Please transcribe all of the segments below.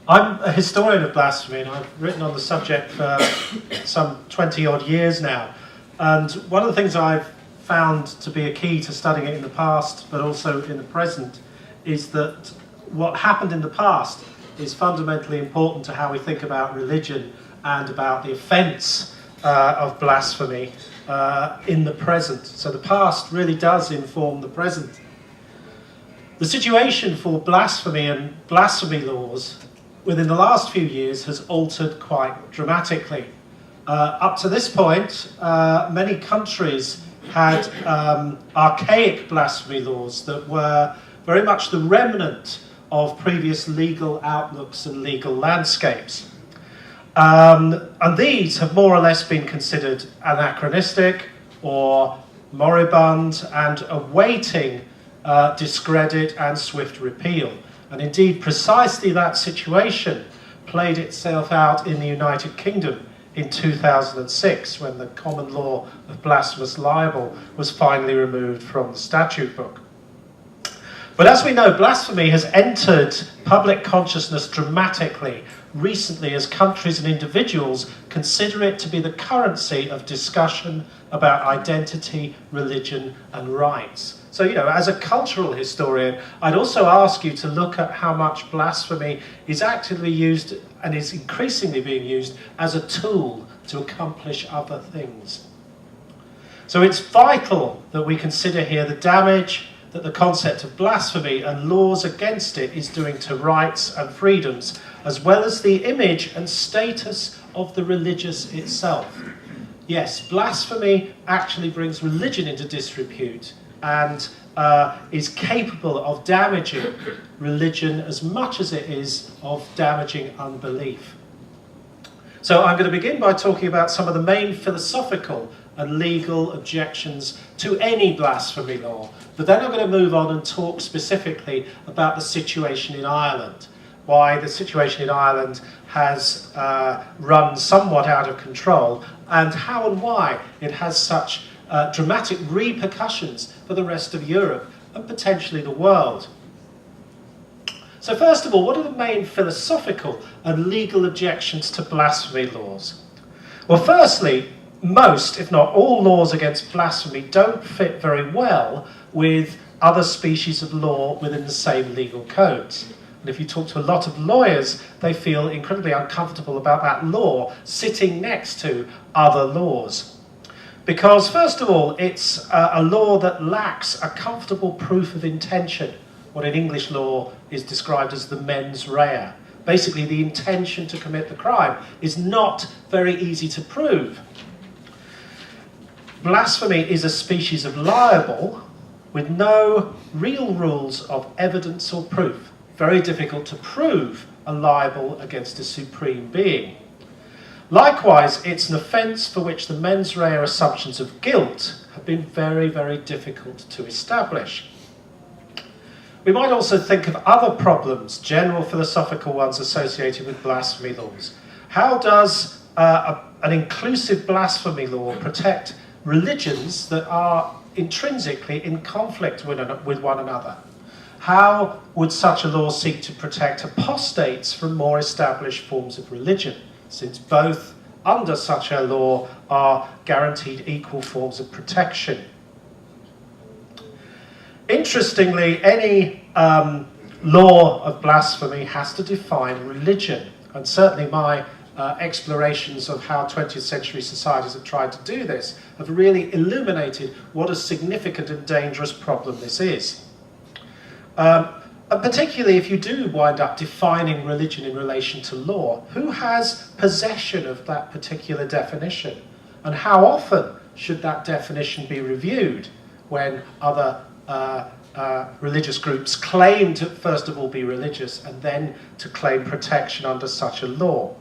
I'm a historian of blasphemy, and I've written on the subject for some 20 odd years now. And one of the things I've found to be a key to studying it in the past, but also in the present, is that what happened in the past is fundamentally important to how we think about religion and about the offence of blasphemy in the present. So the past really does inform the present. The situation for blasphemy and blasphemy laws within the last few years has altered quite dramatically. Up to this point, many countries had archaic blasphemy laws that were very much the remnant of previous legal outlooks and legal landscapes. And these have more or less been considered anachronistic or moribund and awaiting discredit and swift repeal. And indeed, precisely that situation played itself out in the United Kingdom in 2006, when the common law of blasphemous libel was finally removed from the statute book. But as we know, blasphemy has entered public consciousness dramatically recently as countries and individuals consider it to be the currency of discussion about identity, religion, and rights. So, as a cultural historian, I'd also ask you to look at how much blasphemy is actively used and is increasingly being used as a tool to accomplish other things. So it's vital that we consider here the damage that the concept of blasphemy and laws against it is doing to rights and freedoms, as well as the image and status of the religious itself. Yes, blasphemy actually brings religion into disrepute and is capable of damaging religion as much as it is of damaging unbelief. So I'm going to begin by talking about some of the main philosophical and legal objections to any blasphemy law, but then I'm going to move on and talk specifically about the situation in Ireland, why the situation in Ireland has run somewhat out of control, and how and why it has such dramatic repercussions for the rest of Europe and potentially the world. So first of all, what are the main philosophical and legal objections to blasphemy laws? Well, firstly, most, if not all, laws against blasphemy don't fit very well with other species of law within the same legal codes. And if you talk to a lot of lawyers, they feel incredibly uncomfortable about that law sitting next to other laws. Because, first of all, it's a law that lacks a comfortable proof of intention, what in English law is described as the mens rea. Basically, the intention to commit the crime is not very easy to prove. Blasphemy is a species of libel with no real rules of evidence or proof. Very difficult to prove a libel against a supreme being. Likewise, it's an offence for which the mens rea assumptions of guilt have been very, very difficult to establish. We might also think of other problems, general philosophical ones associated with blasphemy laws. How does an inclusive blasphemy law protect religions that are intrinsically in conflict with one another? How would such a law seek to protect apostates from more established forms of religion, since both under such a law are guaranteed equal forms of protection? Interestingly, any law of blasphemy has to define religion, and certainly my explorations of how 20th century societies have tried to do this have really illuminated what a significant and dangerous problem this is. And particularly if you do wind up defining religion in relation to law, who has possession of that particular definition? And how often should that definition be reviewed when other religious groups claim to first of all be religious and then to claim protection under such a law?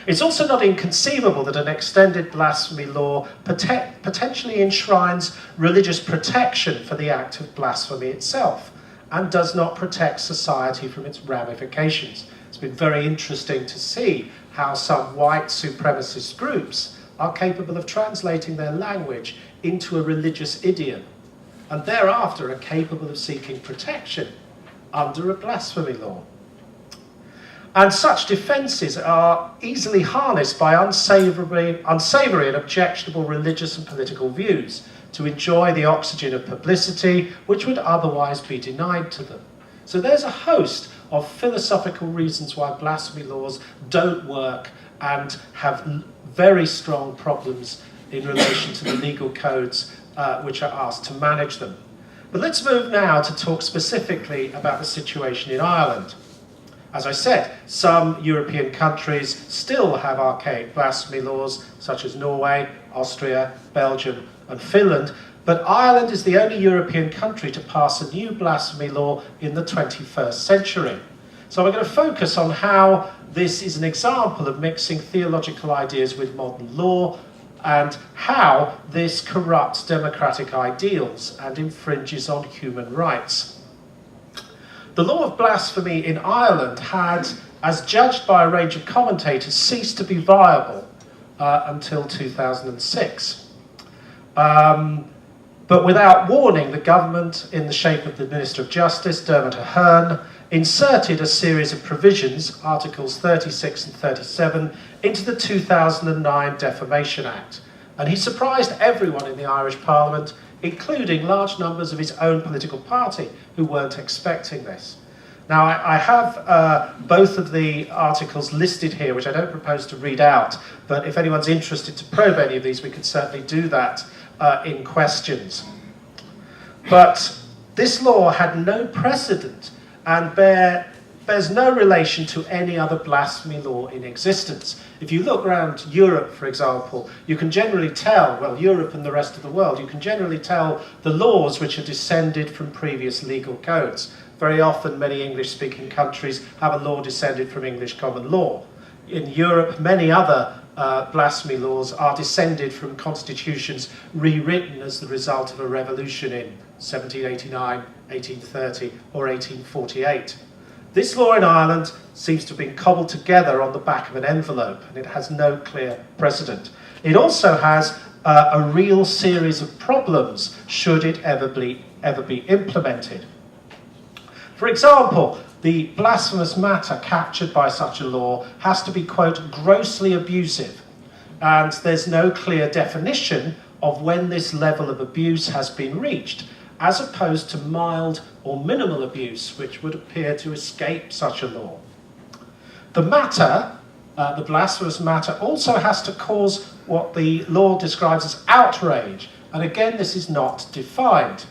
It's also not inconceivable that an extended blasphemy law potentially enshrines religious protection for the act of blasphemy itself, and does not protect society from its ramifications. It's been very interesting to see how some white supremacist groups are capable of translating their language into a religious idiom, and thereafter are capable of seeking protection under a blasphemy law. And such defences are easily harnessed by unsavoury and objectionable religious and political views to enjoy the oxygen of publicity which would otherwise be denied to them. So there's a host of philosophical reasons why blasphemy laws don't work and have very strong problems in relation to the legal codes which are asked to manage them. But let's move now to talk specifically about the situation in Ireland. As I said, some European countries still have archaic blasphemy laws, such as Norway, Austria, Belgium, and Finland, but Ireland is the only European country to pass a new blasphemy law in the 21st century. So we're going to focus on how this is an example of mixing theological ideas with modern law, and how this corrupts democratic ideals and infringes on human rights. The law of blasphemy in Ireland had, as judged by a range of commentators, ceased to be viable until 2006. But without warning, the government, in the shape of the Minister of Justice, Dermot Ahern, inserted a series of provisions, Articles 36 and 37, into the 2009 Defamation Act. And he surprised everyone in the Irish Parliament, including large numbers of his own political party, who weren't expecting this. Now, I have both of the articles listed here, which I don't propose to read out, but if anyone's interested to probe any of these, we could certainly do that in questions. But this law had no precedent and bears no relation to any other blasphemy law in existence. If you look around Europe, for example, you can generally tell, well, Europe and the rest of the world, you can generally tell the laws which are descended from previous legal codes. Very often, many English-speaking countries have a law descended from English common law. In Europe, many other blasphemy laws are descended from constitutions rewritten as the result of a revolution in 1789, 1830, or 1848. This law in Ireland seems to have been cobbled together on the back of an envelope, and it has no clear precedent. It also has a real series of problems should it ever be implemented. For example, the blasphemous matter captured by such a law has to be, quote, grossly abusive, and there's no clear definition of when this level of abuse has been reached, as opposed to mild or minimal abuse, which would appear to escape such a law. The matter, the blasphemous matter, also has to cause what the law describes as outrage, and again, this is not defined.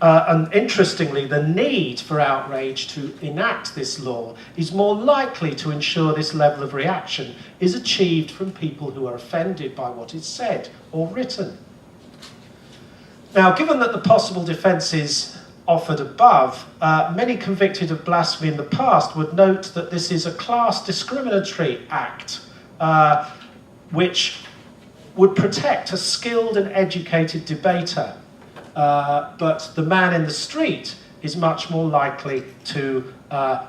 And interestingly, the need for outrage to enact this law is more likely to ensure this level of reaction is achieved from people who are offended by what is said or written. Now, given that the possible defences offered above, many convicted of blasphemy in the past would note that this is a class discriminatory act which would protect a skilled and educated debater. But the man in the street is much more likely to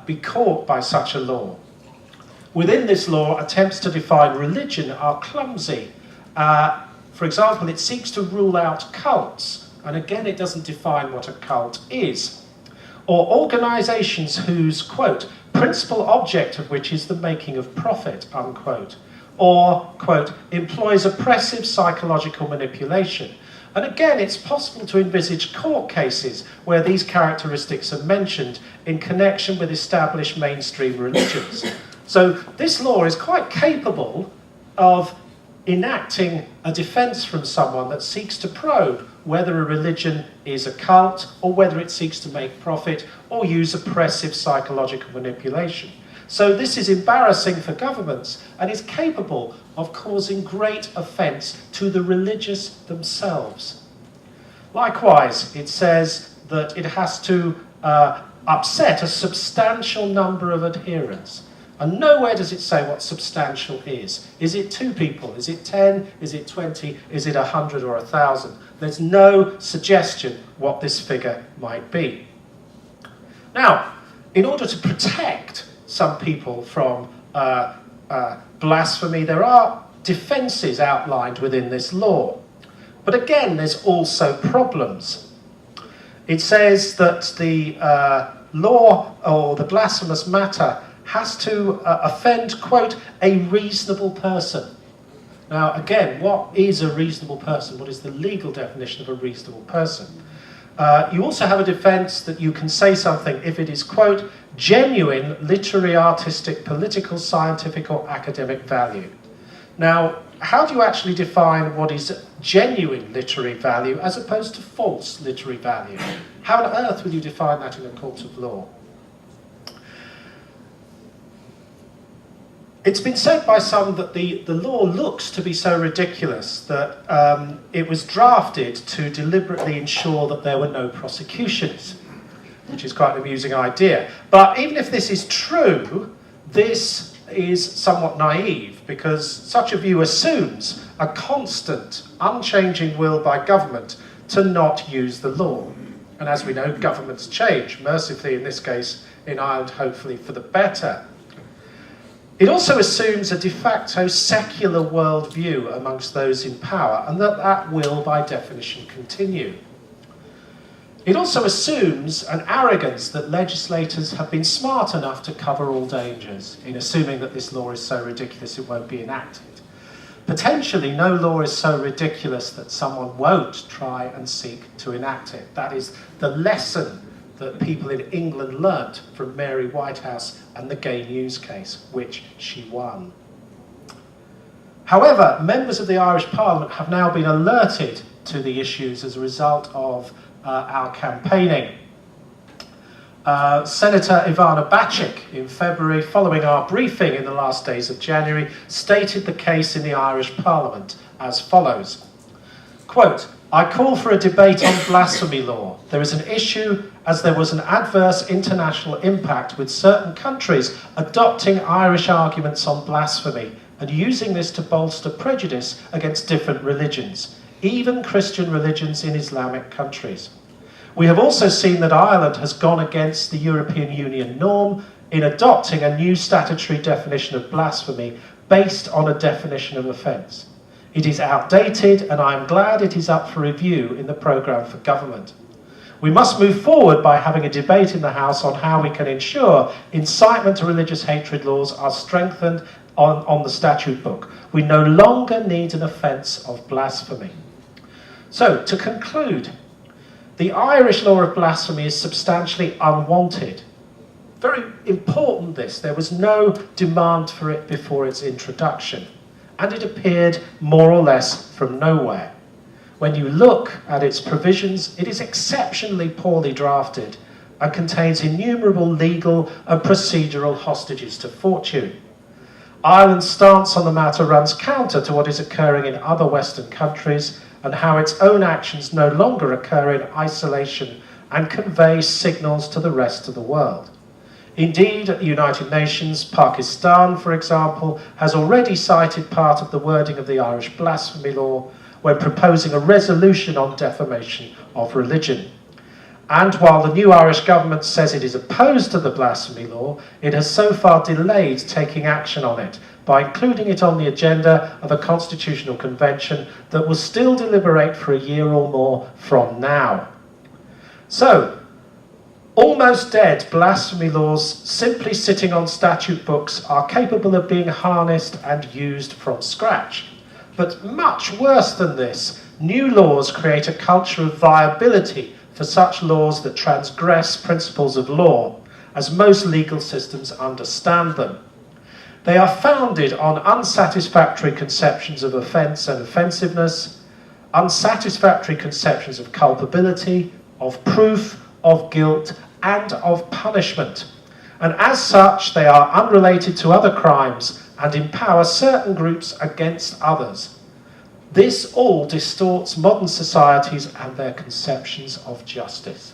be caught by such a law. Within this law, attempts to define religion are clumsy. For example, it seeks to rule out cults, and again, it doesn't define what a cult is. Or organisations whose, quote, principal object of which is the making of profit, unquote. Or, quote, employs oppressive psychological manipulation. And again, it's possible to envisage court cases where these characteristics are mentioned in connection with established mainstream religions. So this law is quite capable of enacting a defence from someone that seeks to probe whether a religion is a cult or whether it seeks to make profit or use oppressive psychological manipulation. So this is embarrassing for governments and is capable of causing great offence to the religious themselves. Likewise, it says that it has to upset a substantial number of adherents. And nowhere does it say what substantial is. Is it 2 people? Is it 10? Is it 20? Is it 100 or 1,000? There's no suggestion what this figure might be. Now, in order to protect some people from blasphemy, there are defences outlined within this law. But again, there's also problems. It says that the law or the blasphemous matter has to offend, quote, a reasonable person. Now, again, what is a reasonable person? What is the legal definition of a reasonable person? You also have a defence that you can say something if it is, quote, genuine literary, artistic, political, scientific or academic value. Now, how do you actually define what is genuine literary value as opposed to false literary value? How on earth will you define that in a court of law? It's been said by some that the law looks to be so ridiculous that it was drafted to deliberately ensure that there were no prosecutions, which is quite an amusing idea. But even if this is true, this is somewhat naive, because such a view assumes a constant, unchanging will by government to not use the law. And as we know, governments change, mercifully in this case in Ireland, hopefully for the better. It also assumes a de facto secular worldview amongst those in power, and that will, by definition, continue. It also assumes an arrogance that legislators have been smart enough to cover all dangers, in assuming that this law is so ridiculous it won't be enacted. Potentially, no law is so ridiculous that someone won't try and seek to enact it. That is the lesson that people in England learnt from Mary Whitehouse and the Gay News case, which she won. However, members of the Irish Parliament have now been alerted to the issues as a result of our campaigning. Senator Ivana Bacik in February, following our briefing in the last days of January, stated the case in the Irish Parliament as follows. Quote, I call for a debate on blasphemy law. There is an issue as there was an adverse international impact with certain countries adopting Irish arguments on blasphemy and using this to bolster prejudice against different religions, even Christian religions in Islamic countries. We have also seen that Ireland has gone against the European Union norm in adopting a new statutory definition of blasphemy based on a definition of offence. It is outdated, and I am glad it is up for review in the programme for government. We must move forward by having a debate in the House on how we can ensure incitement to religious hatred laws are strengthened on the statute book. We no longer need an offence of blasphemy. So, to conclude, the Irish law of blasphemy is substantially unwanted. Very important this, there was no demand for it before its introduction, and it appeared more or less from nowhere. When you look at its provisions, it is exceptionally poorly drafted and contains innumerable legal and procedural hostages to fortune. Ireland's stance on the matter runs counter to what is occurring in other Western countries and how its own actions no longer occur in isolation and convey signals to the rest of the world. Indeed, at the United Nations, Pakistan, for example, has already cited part of the wording of the Irish blasphemy law when proposing a resolution on defamation of religion. And while the new Irish government says it is opposed to the blasphemy law, it has so far delayed taking action on it by including it on the agenda of a constitutional convention that will still deliberate for a year or more from now. So, almost dead blasphemy laws simply sitting on statute books are capable of being harnessed and used from scratch. But much worse than this, new laws create a culture of viability for such laws that transgress principles of law, as most legal systems understand them. They are founded on unsatisfactory conceptions of offence and offensiveness, unsatisfactory conceptions of culpability, of proof, of guilt, and of punishment. And as such, they are unrelated to other crimes and empower certain groups against others. This all distorts modern societies and their conceptions of justice.